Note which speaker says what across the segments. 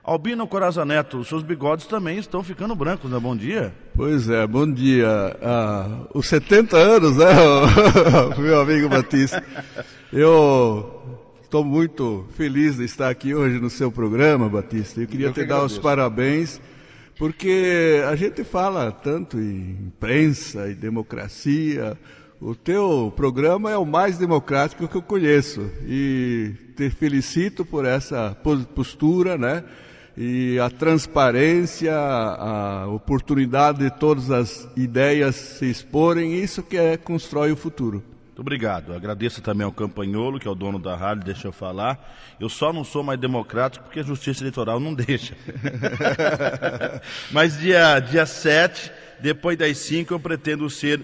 Speaker 1: Albino Coraza Neto, os seus bigodes também estão ficando brancos, né? Bom dia.
Speaker 2: Pois é, bom dia. Os 70 anos, né, meu amigo Batista? Eu estou muito feliz de estar aqui hoje no seu programa, Batista. Eu queria te dar os parabéns, porque a gente fala tanto em imprensa e democracia. O teu programa é o mais democrático que eu conheço e te felicito por essa postura, né? E a transparência, a oportunidade de todas as ideias se exporem, isso que constrói o futuro.
Speaker 1: Muito obrigado. Agradeço também ao Campanholo, que é o dono da rádio, deixa eu falar. Eu só não sou mais democrático porque a Justiça Eleitoral não deixa. Mas dia 7, depois das 5, eu pretendo ser...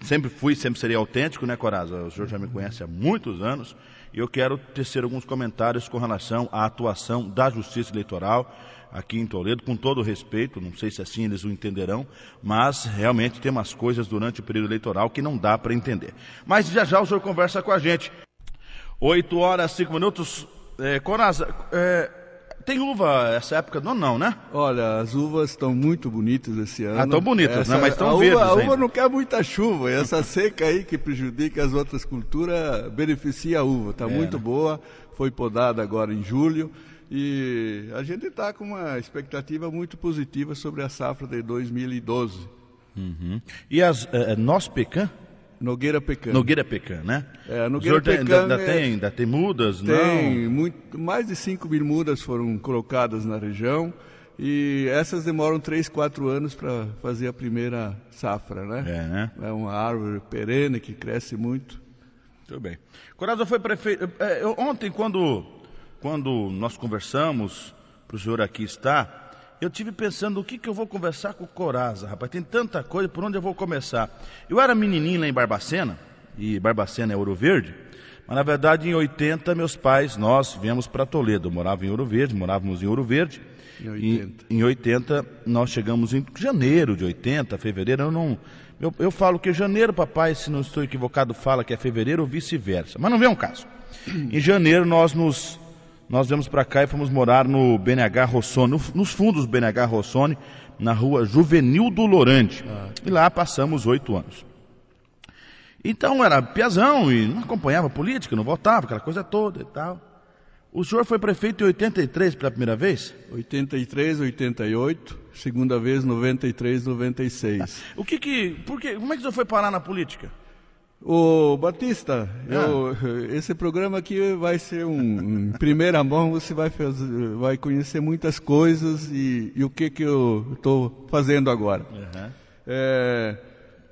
Speaker 1: Sempre serei autêntico, né, Coraza? O senhor já me conhece há muitos anos e eu quero tecer alguns comentários com relação à atuação da Justiça Eleitoral aqui em Toledo, com todo o respeito, não sei se assim eles o entenderão, mas realmente tem umas coisas durante o período eleitoral que não dá para entender. Mas já o senhor conversa com a gente. 8h05. Coraza, tem uva essa época? Não, né?
Speaker 2: Olha, as uvas estão muito bonitas esse ano.
Speaker 1: Estão bonitas, né? Mas estão verdes
Speaker 2: ainda. A uva
Speaker 1: ainda.
Speaker 2: não quer muita chuva, e essa seca aí que prejudica as outras culturas beneficia a uva. Está muito boa, foi podada agora em julho, e a gente está com uma expectativa muito positiva sobre a safra de 2012.
Speaker 1: Uhum. E as noz pecan?
Speaker 2: Nogueira Pecan,
Speaker 1: né?
Speaker 2: Nogueira Pecan
Speaker 1: ainda tem mudas,
Speaker 2: tem mais de 5.000 mudas foram colocadas na região e essas demoram 3-4 anos para fazer a primeira safra, né? É uma árvore perene que cresce muito.
Speaker 1: Muito bem. Coraza foi prefeito. Ontem, quando nós conversamos, para o senhor aqui estar, eu tive pensando o que eu vou conversar com o Coraza, rapaz, tem tanta coisa, por onde eu vou começar? Eu era menininho lá em Barbacena, e Barbacena é Ouro Verde, mas na verdade em 80 meus pais, nós viemos para Toledo, morávamos em Ouro Verde, em 80 nós chegamos em janeiro de 80, fevereiro, eu falo que janeiro, papai, se não estou equivocado, fala que é fevereiro ou vice-versa, mas não vem um caso. Em janeiro nós viemos para cá e fomos morar no BNH Rossoni, nos fundos do BNH Rossoni, na rua Juvenil do Lorande. E lá passamos 8 anos. Então era piazão e não acompanhava política, não votava, aquela coisa toda e tal. O senhor foi prefeito em 83 pela primeira vez?
Speaker 2: 83, 88, segunda vez 93, 96.
Speaker 1: Como é que o senhor foi parar na política?
Speaker 2: Ô Batista, esse programa aqui vai ser em primeira mão, você vai conhecer muitas coisas e o que eu estou fazendo agora.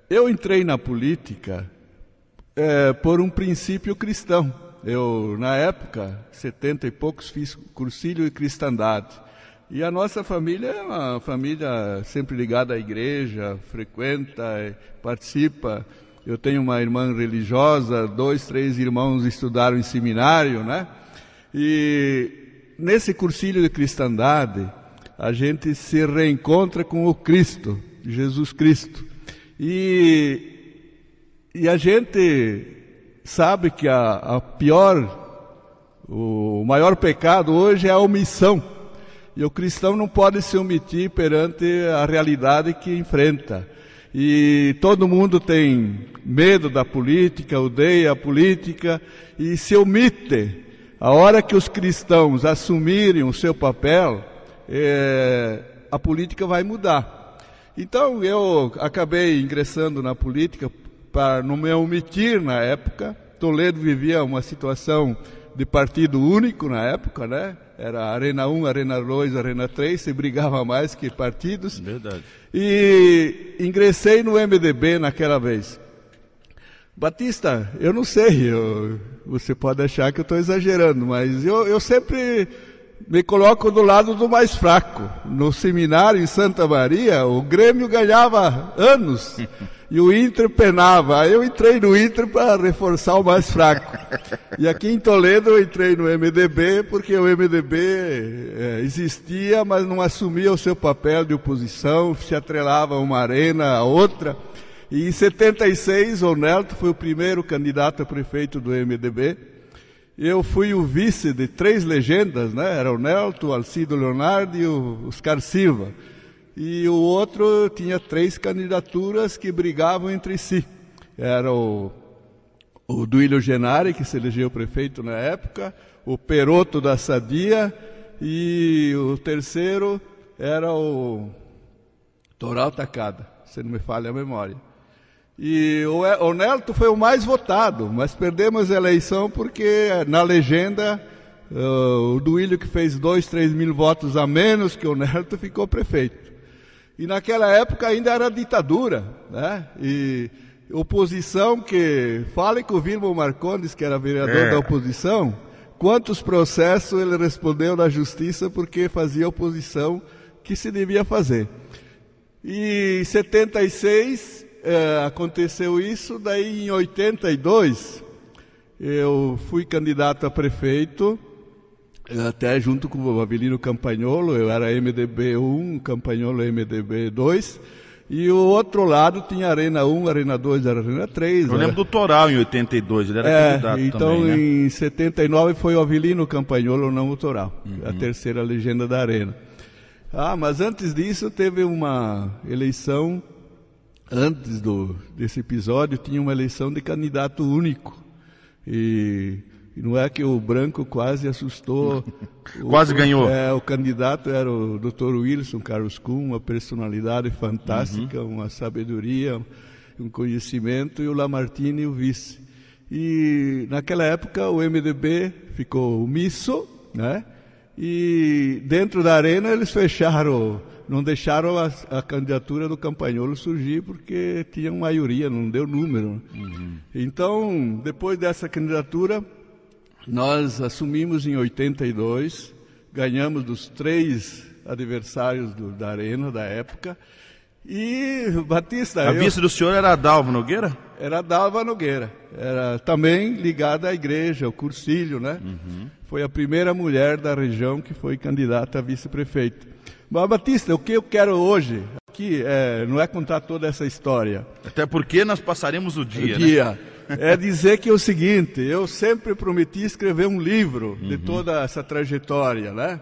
Speaker 2: Eu entrei na política por um princípio cristão. Eu, na época, 70 e poucos, fiz cursilho de cristandade. E a nossa família é uma família sempre ligada à igreja, frequenta, participa. Eu tenho uma irmã religiosa, 2, 3 irmãos estudaram em seminário, né? E nesse cursilho de cristandade, a gente se reencontra com o Cristo, Jesus Cristo. E a gente sabe que o maior pecado hoje é a omissão. E o cristão não pode se omitir perante a realidade que enfrenta. E todo mundo tem medo da política, odeia a política e se omite. A hora que os cristãos assumirem o seu papel, a política vai mudar. Então eu acabei ingressando na política para não me omitir na época. Toledo vivia uma situação de partido único na época, né? Era Arena 1, Arena 2, Arena 3, se brigava mais que partidos.
Speaker 1: Verdade.
Speaker 2: E ingressei no MDB naquela vez. Batista, eu não sei, você pode achar que eu estou exagerando, mas eu sempre me coloco do lado do mais fraco. No seminário em Santa Maria, o Grêmio ganhava anos e o Inter penava. Aí eu entrei no Inter para reforçar o mais fraco. E aqui em Toledo eu entrei no MDB porque o MDB existia, mas não assumia o seu papel de oposição, se atrelava uma arena a outra. E em 76 o Nelto foi o primeiro candidato a prefeito do MDB. eu fui o vice de 3 legendas, né? Era o Nelto, o Alcido Leonardo e o Oscar Silva. E o outro tinha 3 candidaturas que brigavam entre si. Era o Duílio Genari, que se elegeu prefeito na época, o Peroto da Sadia, e o terceiro era o Toral Takada, se não me falha a memória. E o Nelto foi o mais votado, mas perdemos a eleição porque na legenda o Duílio, que fez 2, 3 mil votos a menos que o Nelto, ficou prefeito. E naquela época ainda era ditadura, né? E oposição que... Fale com o Vilmo Marcondes, que era vereador da oposição, quantos processos ele respondeu na justiça porque fazia oposição que se devia fazer. E em 76 aconteceu isso, daí em 82 eu fui candidato a prefeito, até junto com o Avelino Campagnolo, eu era MDB 1, Campagnolo MDB 2, e o outro lado tinha Arena 1, Arena 2, Arena 3.
Speaker 1: Eu lembro do Toral em 82, ele era candidato
Speaker 2: então,
Speaker 1: também, né?
Speaker 2: Em 79 foi o Avelino Campagnolo, não o Toral, a terceira legenda da Arena. Mas antes disso teve uma eleição, antes desse episódio, tinha uma eleição de candidato único. E não é que o branco quase assustou.
Speaker 1: Quase ganhou.
Speaker 2: O candidato era o Dr. Wilson Carlos Kuhn, uma personalidade fantástica, uma sabedoria, um conhecimento, e o Lamartine o vice. E naquela época o MDB ficou omisso, né? E dentro da Arena eles fecharam, não deixaram a candidatura do Campagnolo surgir porque tinham maioria, não deu número. Então, depois dessa candidatura, nós assumimos em 82, ganhamos dos 3 adversários da Arena da época. E, Batista...
Speaker 1: A vice do senhor era a Dalva Nogueira?
Speaker 2: Era a Dalva Nogueira. Era também ligada à igreja, ao Cursilho, né? Foi a primeira mulher da região que foi candidata a vice-prefeito. Mas, Batista, o que eu quero hoje aqui não é contar toda essa história.
Speaker 1: Até porque nós passaremos o dia, né?
Speaker 2: É dizer que é o seguinte, eu sempre prometi escrever um livro de toda essa trajetória, né?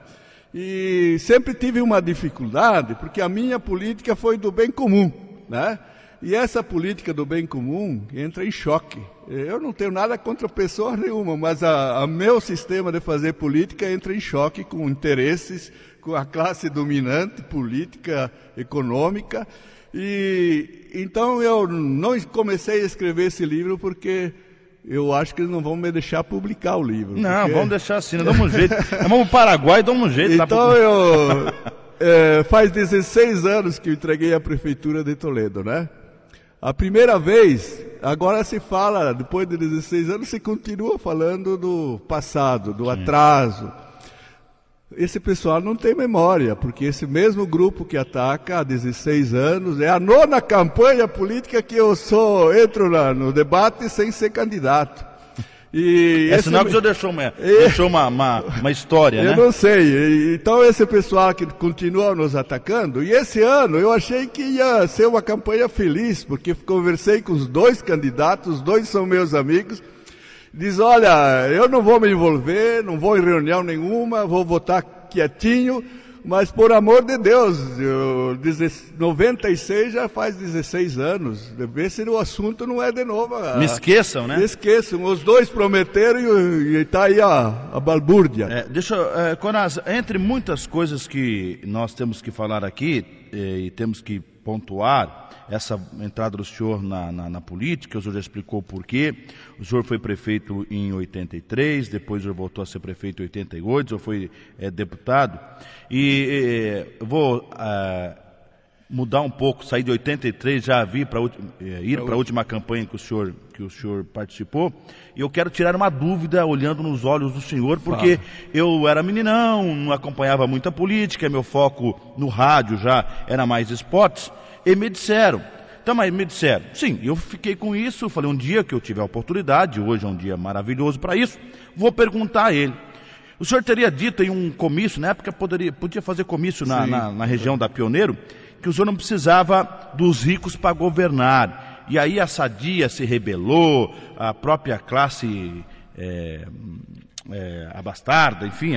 Speaker 2: E sempre tive uma dificuldade, porque a minha política foi do bem comum, né? E essa política do bem comum entra em choque. Eu não tenho nada contra pessoa nenhuma, mas o meu sistema de fazer política entra em choque com interesses, com a classe dominante política, econômica. E então eu não comecei a escrever esse livro porque eu acho que eles não vão me deixar publicar o livro.
Speaker 1: Não,
Speaker 2: porque...
Speaker 1: vamos deixar assim, nós damos um jeito. Vamos para o Paraguai e damos um jeito.
Speaker 2: Então faz 16 anos que eu entreguei a prefeitura de Toledo, né? A primeira vez, agora se fala, depois de 16 anos, se continua falando do passado, do atraso. Esse pessoal não tem memória, porque esse mesmo grupo que ataca há 16 anos, é a 9ª campanha política que eu entro no debate sem ser candidato. E
Speaker 1: sinal que o senhor deixou uma história, né?
Speaker 2: Eu não sei. Então esse pessoal que continua nos atacando, e esse ano eu achei que ia ser uma campanha feliz, porque conversei com os 2 candidatos, os 2 são meus amigos. Diz, olha, eu não vou me envolver, não vou em reunião nenhuma, vou votar quietinho, mas por amor de Deus, 96 já faz 16 anos, vê se o assunto não é de novo.
Speaker 1: Me esqueçam, né?
Speaker 2: Me esqueçam, os 2 prometeram e está aí a balbúrdia.
Speaker 1: Coraz, entre muitas coisas que nós temos que falar aqui, e temos que pontuar, essa entrada do senhor na política, o senhor já explicou o porquê. O senhor foi prefeito em 83, depois o senhor voltou a ser prefeito em 88, o senhor foi deputado. E eu vou mudar um pouco, sair de 83, já ir para a última campanha que o senhor participou. E eu quero tirar uma dúvida olhando nos olhos do senhor, porque eu era meninão, não acompanhava muita política, meu foco no rádio já era mais esportes. E me disseram, sim, eu fiquei com isso, falei, um dia que eu tiver a oportunidade, hoje é um dia maravilhoso para isso, vou perguntar a ele. O senhor teria dito em um comício, na época podia fazer comício na região da Pioneiro, que o senhor não precisava dos ricos para governar. E aí a Sadia se rebelou, a própria classe a bastarda, enfim,